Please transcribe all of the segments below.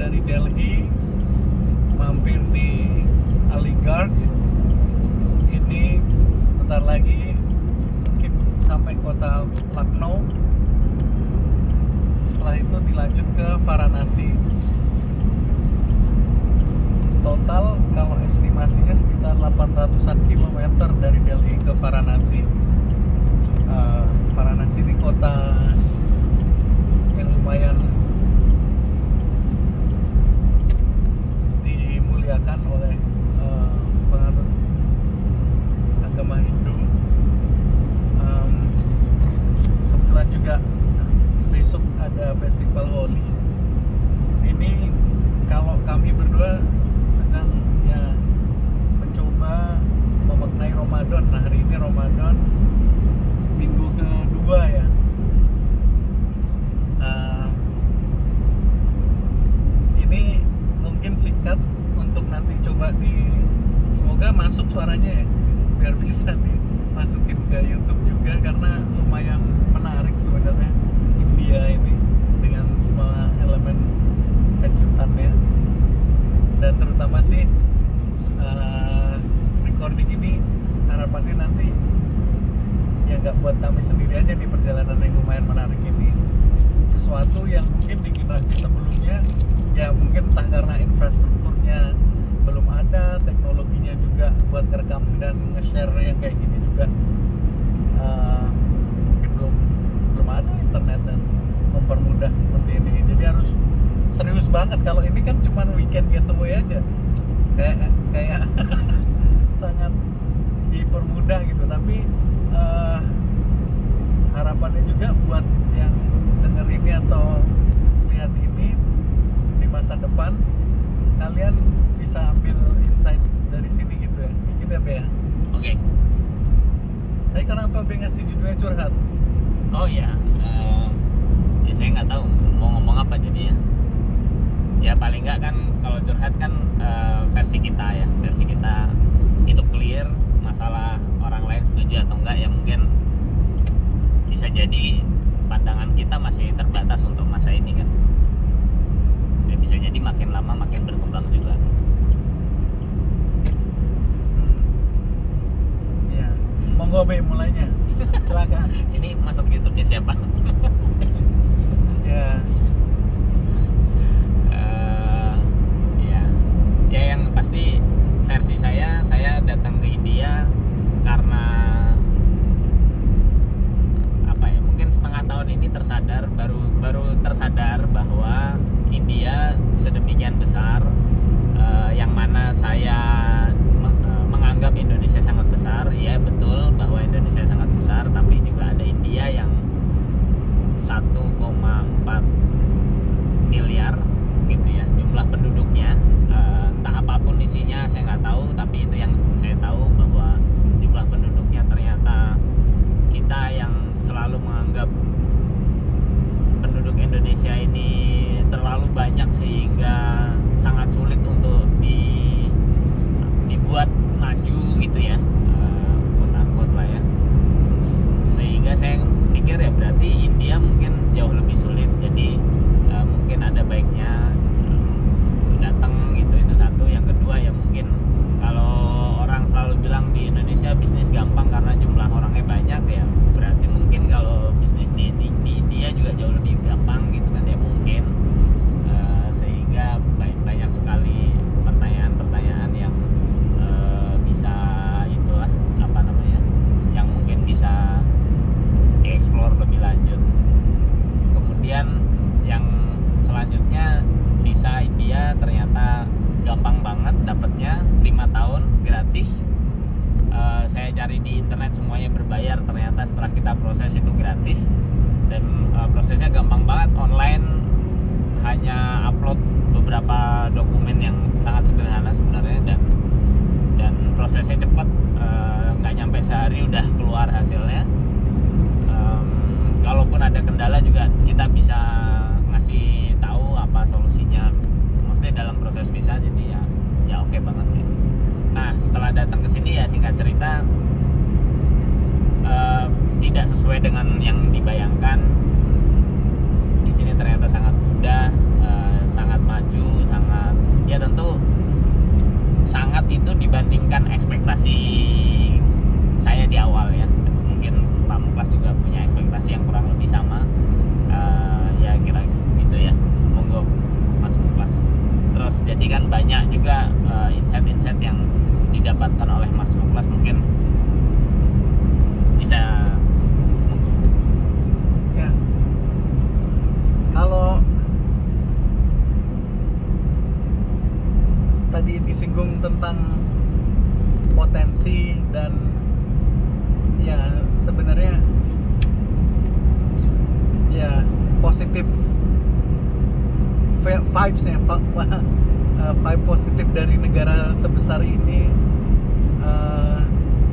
dari Delhi mampir di Aligarh. Ini bentar lagi mungkin sampai kota Lucknow. Setelah itu dilanjut ke Varanasi. Total kalau estimasinya sekitar 800-an kilometer dari Delhi ke Varanasi. Varanasi ini kota yang lumayan dimuliakan oleh penganut agama Hindu. Kebetulan juga besok ada festival Holi. Ini kalau kami berdua sedang ya mencoba memaknai Ramadan. Nah, hari ini Ramadan minggu kedua ya. Ini mungkin singkat untuk nanti coba semoga masuk suaranya ya, biar bisa dimasukin ke YouTube juga, karena lumayan menarik sebenarnya India ini dengan semua elemen kejutannya. Dan terutama sih recording ini harapannya nanti ya nggak buat kami sendiri aja nih, perjalanan yang lumayan menarik ini sesuatu yang mungkin di generasi sebelumnya ya mungkin entah karena infrastrukturnya belum ada, teknologinya juga buat ngerekam dan nge-share yang kayak gini juga mungkin belum ada internet dan mempermudah seperti ini. Jadi harus serius banget. Kalau ini kan cuma weekend getaway aja, kayak sangat dipermudah gitu. Tapi harapannya juga buat yang denger ini atau lihat ini di masa depan, kalian bisa ambil insight dari sini gitu ya. Gitu ya, Be ya? Oke. Tapi kenapa Be ngasih judulnya curhat? Oh ya, ya saya nggak tahu mau ngomong apa jadinya. Ya paling nggak kan kalau curhat kan versi kita ya, versi kita itu clear. Masalah orang lain setuju atau enggak ya mungkin bisa jadi pandangan kita masih terbatas untuk masa ini kan. Ya bisa jadi makin lama makin berkembang juga. Ya, monggo Be mulainya. Silakan. Ini masuk YouTube-nya siapa? Ya. Ya yang pasti versi saya datang ke India karena apa ya, mungkin setengah tahun ini baru tersadar bahwa India sedemikian besar, yang mana saya menganggap Indonesia sangat besar. Ya betul bahwa Indonesia sangat besar, tapi juga ada India yang 1,4 miliar gitu ya jumlah penduduknya. Entah apapun isinya saya nggak tahu, tapi itu yang saya tahu bahwa jumlah penduduknya ternyata kita yang selalu menganggap penduduk Indonesia ini terlalu banyak sehingga sangat sulit untuk dibuat maju gitu ya, quote-unquote lah ya. Sehingga saya pikir ya berarti India mungkin jauh lebih sulit. Jadi mungkin ada baiknya datang gitu, itu satu. Yang kedua ya mungkin kalau orang selalu bilang di Indonesia bisnis gampang karena jumlah orangnya banyak, ya berarti mungkin kalau bisnis di India juga jauh lebih gampang gitu kan ya mungkin. Sehingga banyak sekali pertanyaan-pertanyaan yang bisa itulah apa namanya, yang mungkin bisa dieksplor lebih lanjut. Kemudian yang selanjutnya visa India ternyata gampang banget dapatnya, 5 tahun gratis. Saya cari di internet semuanya berbayar, ternyata setelah kita proses itu gratis. Dan prosesnya gampang banget, online, hanya upload beberapa dokumen yang sangat sederhana sebenarnya, dan prosesnya cepat, nggak nyampe sehari udah keluar hasilnya. Kalaupun ada kendala juga kita bisa ngasih tahu apa solusinya, maksudnya dalam proses visa. Jadi ya oke banget sih. Nah setelah datang ke sini ya singkat cerita tidak sesuai dengan yang dibayangkan. Di sini ternyata sangat mudah, sangat maju, banyak juga insight-insight yang didapatkan oleh Mas Muklas, mungkin bisa Ya, kalau tadi disinggung tentang potensi dan ya sebenarnya ya positif vibes ya vibe positif dari negara sebesar ini,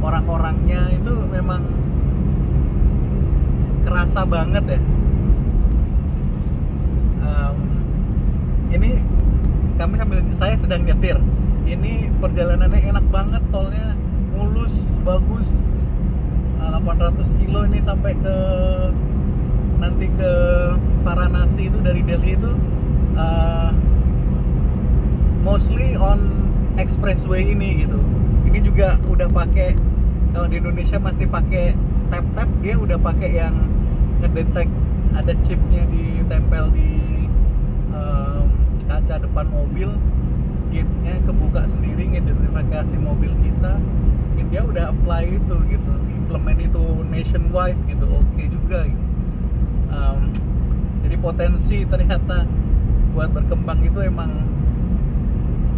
orang-orangnya itu memang kerasa banget ya. Ini saya sedang nyetir. Ini perjalanannya enak banget, tolnya mulus, bagus. 800 kilo ini sampai ke nanti ke Varanasi itu dari Delhi itu mostly on expressway ini gitu. Ini juga udah pakai, kalau di Indonesia masih pakai tap, dia udah pakai yang ngedetek, ada chipnya ditempel di kaca depan mobil, gate-nya kebuka sendiri, ngidentifikasi mobil kita. Dia udah apply itu gitu, implement itu nationwide gitu, oke juga gitu. Jadi potensi ternyata buat berkembang itu emang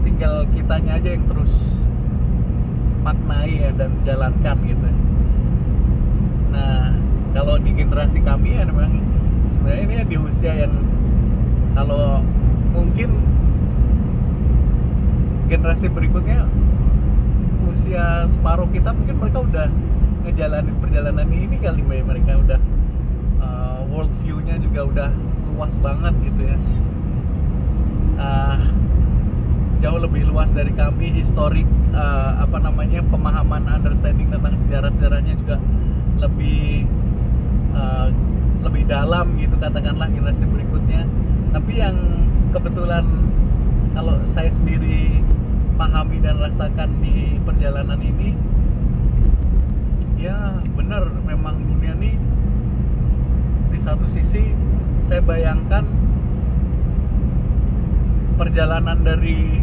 tinggal kitanya aja yang terus maknai ya dan jalankan gitu. Nah, kalau di generasi kami ya memang sebenarnya ini di usia yang, kalau mungkin generasi berikutnya usia separuh kita, mungkin mereka udah ngejalanin perjalanan ini kali, mereka udah world view-nya juga udah luas banget gitu ya. Jauh lebih luas dari kami, historik pemahaman, understanding tentang sejarah-sejarahnya juga lebih dalam gitu katakanlah generasi berikutnya. Tapi yang kebetulan kalau saya sendiri pahami dan rasakan di perjalanan ini, ya benar, memang dunia ini di satu sisi saya bayangkan perjalanan dari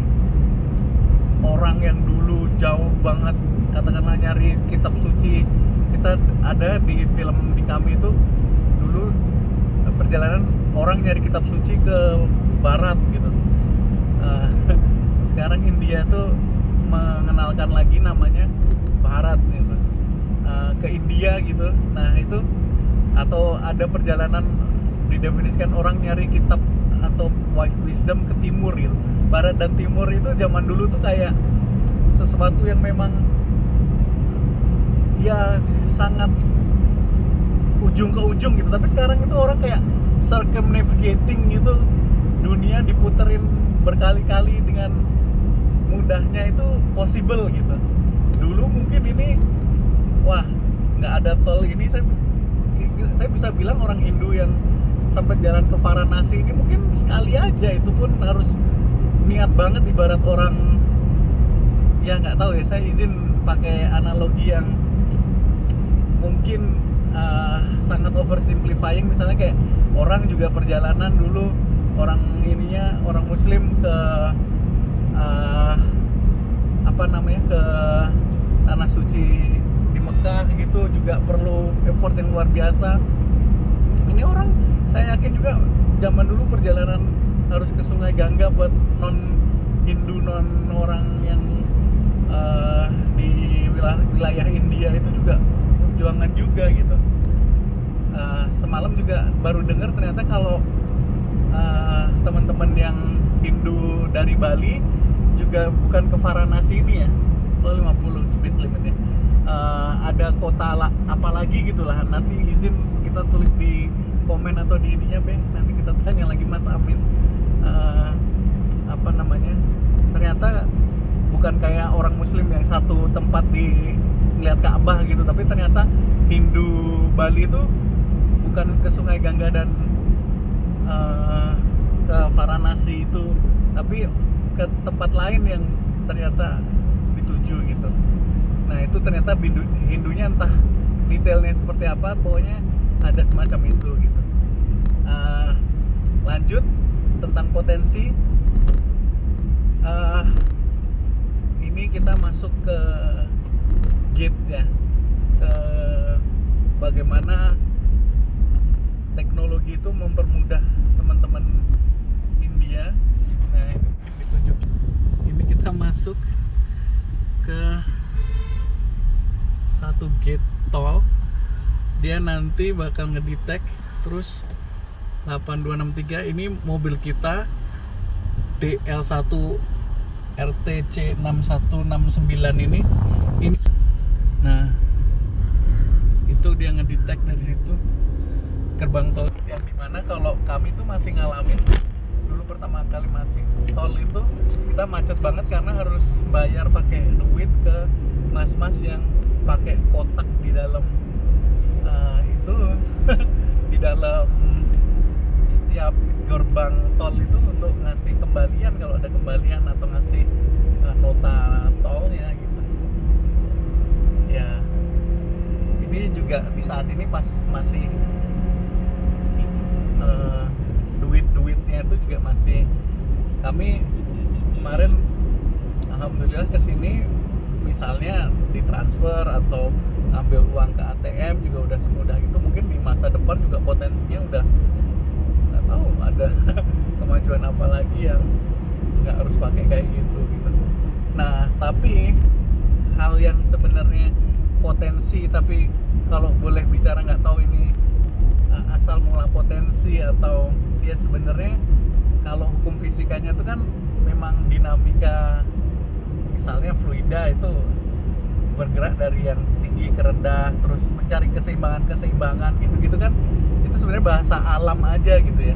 orang yang dulu jauh banget, katakanlah nyari kitab suci. Kita ada di film di kami itu dulu perjalanan orang nyari kitab suci ke barat gitu. Sekarang India tuh mengenalkan lagi namanya Bharat gitu, ke India gitu. Nah itu, atau ada perjalanan didefinisikan orang nyari kitab atau white wisdom ke timur gitu. Barat dan timur itu zaman dulu tuh kayak sesuatu yang memang ya sangat ujung ke ujung gitu. Tapi sekarang itu orang kayak circumnavigating gitu, dunia diputerin berkali-kali dengan mudahnya, itu possible gitu. Dulu mungkin ini, wah nggak ada tol ini, saya bisa bilang orang Hindu yang sampai jalan ke Varanasi ini mungkin sekali aja, itu pun harus niat banget. Ibarat orang, ya nggak tahu ya, saya izin pakai analogi yang mungkin sangat oversimplifying. Misalnya kayak orang juga perjalanan dulu, orang muslim ke ke tanah suci di Mekah gitu, juga perlu effort yang luar biasa. Ini orang, saya yakin juga zaman dulu perjalanan harus ke Sungai Gangga buat non Hindu, non orang yang di wilayah India itu juga perjuangan juga gitu. Semalam juga baru dengar ternyata kalau teman-teman yang Hindu dari Bali juga bukan ke Varanasi ini ya, 50 speed limitnya, ada kota apalagi gitulah. Nanti izin kita tulis di komen atau di ininya, nanti kita tanya lagi Mas Amin. Ternyata bukan kayak orang muslim yang satu tempat di lihat Ka'bah gitu, tapi ternyata Hindu Bali itu bukan ke Sungai Gangga dan ke Varanasi itu, tapi ke tempat lain yang ternyata dituju gitu. Nah itu ternyata Hindunya entah detailnya seperti apa, pokoknya ada semacam itu gitu. Lanjut tentang potensi, eh, ini kita masuk ke gate ya, ke bagaimana teknologi itu mempermudah teman-teman India. Nah, ini ditunjuk. Ini kita masuk ke satu gate tol. Dia nanti bakal ngedetect terus 8263 ini mobil kita DL1 RTC 6169 ini. Nah, itu dia ngedetect dari situ gerbang tol yang dimana kalau kami tuh masih ngalamin dulu pertama kali masih tol itu kita macet banget karena harus bayar pakai duit ke mas-mas yang pakai kotak di dalam itu di dalam setiap gerbang tol itu untuk ngasih kembalian kalau ada kembalian atau ngasih nota tolnya gitu ya. Ini juga di saat ini pas masih duit-duitnya itu juga masih, kami kemarin alhamdulillah kesini misalnya ditransfer atau ambil uang ke ATM juga udah semudah itu. Mungkin di masa depan juga potensinya udah nggak tahu ada kemajuan apa lagi yang nggak harus pakai kayak gitu. Nah, tapi hal yang sebenarnya potensi, tapi kalau boleh bicara nggak tahu ini asal mula potensi atau dia sebenarnya kalau hukum fisikanya itu kan memang dinamika, misalnya fluida itu bergerak dari yang tinggi ke rendah terus mencari keseimbangan gitu kan, itu sebenarnya bahasa alam aja gitu ya.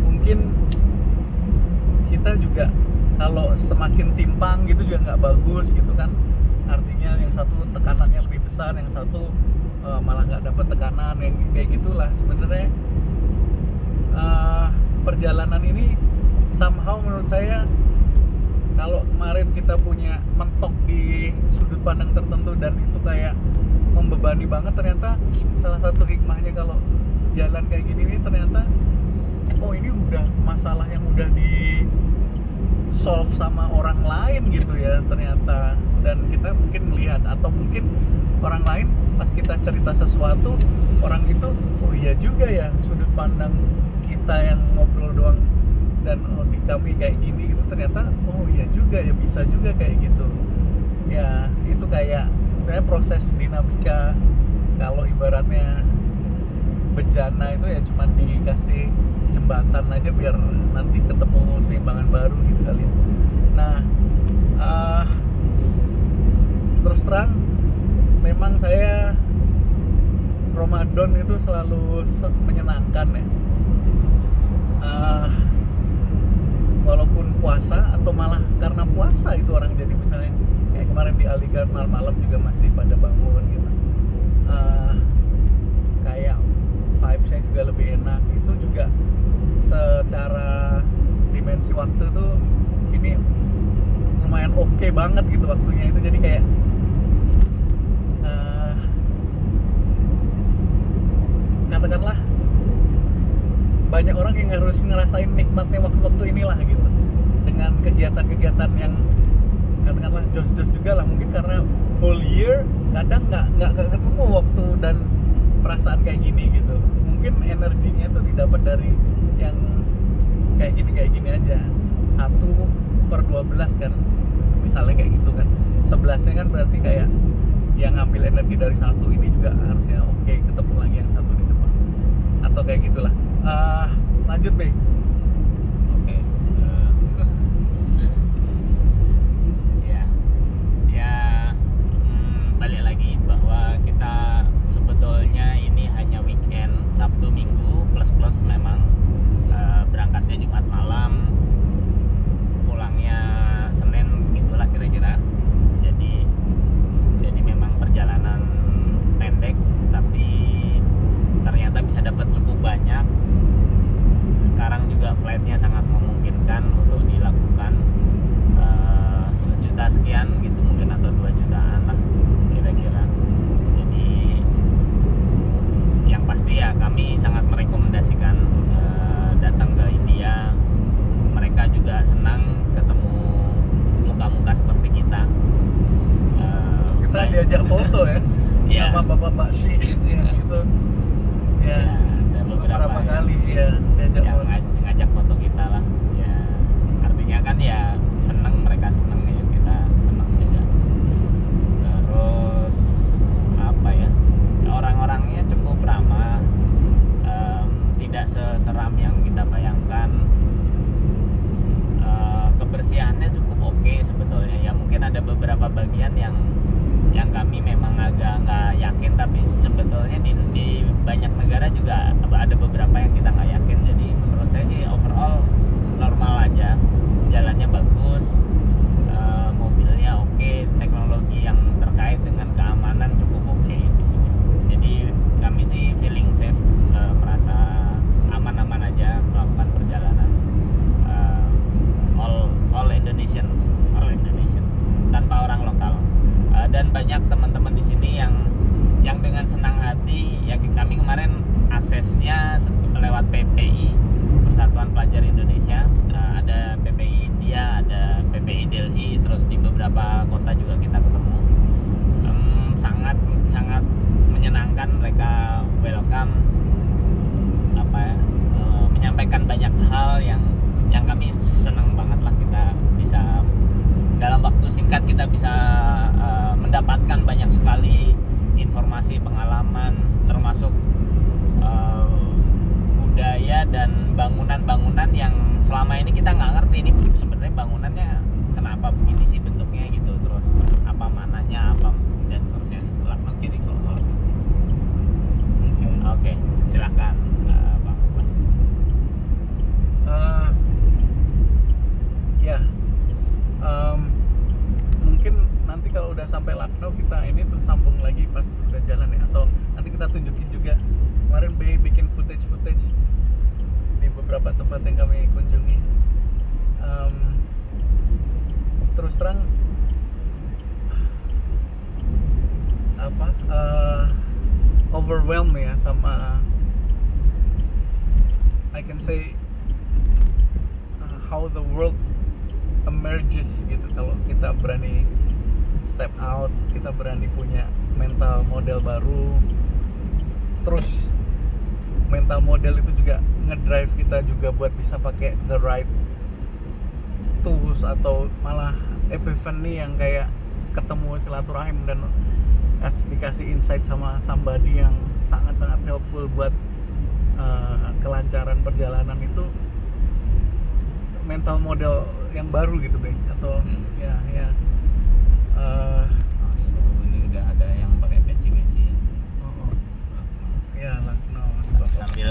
Mungkin kita juga kalau semakin timpang gitu juga nggak bagus gitu kan, artinya yang satu tekanannya lebih besar, yang satu malah nggak dapat tekanan, yang kayak gitulah sebenarnya. Perjalanan ini somehow menurut saya, kalau kemarin kita punya mentok di sudut pandang tertentu dan itu kayak membebani banget, ternyata salah satu hikmahnya kalau jalan kayak gini nih, ternyata oh ini udah masalah yang udah di solve sama orang lain gitu ya ternyata. Dan kita mungkin melihat, atau mungkin orang lain pas kita cerita sesuatu, orang itu oh iya juga ya, sudut pandang kita yang ngobrol doang dan di kami kayak gini gitu, ternyata oh iya juga ya, bisa juga kayak gitu ya. Itu kayak saya proses dinamika. Kalau ibaratnya bejana itu ya cuman dikasih jembatan aja biar nanti ketemu seimbangan baru gitu kali ya. Nah, terus terang memang saya Ramadan itu selalu menyenangkan ya. Walaupun puasa atau malah karena puasa itu orang jadi misalnya kayak kemarin di Aligarh malam-malam juga masih pada bangun gitu. Kayak vibes-nya juga lebih enak. Itu juga secara dimensi waktu tuh ini lumayan oke banget gitu waktunya itu. Jadi kayak katakanlah banyak orang yang harus ngerasain nikmatnya waktu-waktu inilah gitu, dengan kegiatan-kegiatan yang katakanlah jos-jos juga lah, mungkin karena whole year kadang nggak ketemu waktu dan perasaan kayak gini gitu. Mungkin energinya itu didapat dari yang kayak gini aja, 1/12 kan misalnya kayak gitu kan, 11-nya kan berarti kayak yang ngambil energi dari satu ini juga harusnya oke, ketemu lagi yang satu di depan atau kayak gitulah. Lanjut Be. Oke. Balik lagi bahwa kita sebetulnya ini hanya weekend, Sabtu Minggu plus memang berangkatnya Jumat malam, pulangnya Senin gitulah kira-kira. Jadi memang perjalanan pendek tapi ternyata bisa dapat cukup banyak. Sekarang diajak foto ya Iya. sama bapak-bapak syekh ya gitu ya, ada beberapa yang- kali ya diajak yang foto. ngajak foto kita lah ya, artinya kan ya seneng, mereka seneng ya, kita seneng juga. Terus apa ya, orang-orangnya cukup ramah, tidak seseram yang kita bayangkan. Kebersihannya cukup oke sebetulnya ya, mungkin ada beberapa bagian yang kami memang agak nggak yakin, tapi sebetulnya di banyak negara juga ada beberapa yang kita nggak yakin. Jadi menurut saya sih overall normal aja, jalannya bagus, mobilnya oke, teknologi yang terkait dengan keamanan cukup oke di sini. Jadi kami sih feeling safe, merasa aman-aman aja melakukan perjalanan, all Indonesian tanpa orang lokal. Dan banyak teman-teman di sini yang dengan senang hati ya, kami kemarin aksesnya lewat PPI, Persatuan Pelajar Indonesia. Ada PPI India, ada PPI Delhi, terus di beberapa kota juga kita ketemu. Sangat menyenangkan, mereka welcome, menyampaikan banyak hal yang kami senang banget lah. Kita bisa dalam waktu singkat kita bisa mendapatkan banyak sekali informasi, pengalaman, termasuk budaya dan bangunan-bangunan yang selama ini kita nggak ngerti ini sebenarnya bangunannya kenapa begini sih bentuknya gitu, terus apa mananya, apa dan seterusnya. Belakang kiri kalau mau. Oke, silakan Bang Bas. Ya, mungkin nanti kalau udah sampai Lucknow kita ini terus sambung lagi pas udah jalan ya, atau nanti kita tunjukin juga kemarin bikin footage di beberapa tempat yang kami kunjungi. Terus terang overwhelmed ya sama, I can say how the world emerges gitu kalau kita berani step out, kita berani punya mental model baru. Terus mental model itu juga ngedrive kita juga buat bisa pakai the right tools, atau malah epiphany yang kayak ketemu silaturahim dan dikasih insight sama somebody yang sangat-sangat helpful buat kelancaran perjalanan. Itu mental model yang baru gitu deh, atau ya ini udah ada yang pakai peci ya Lucknow sambil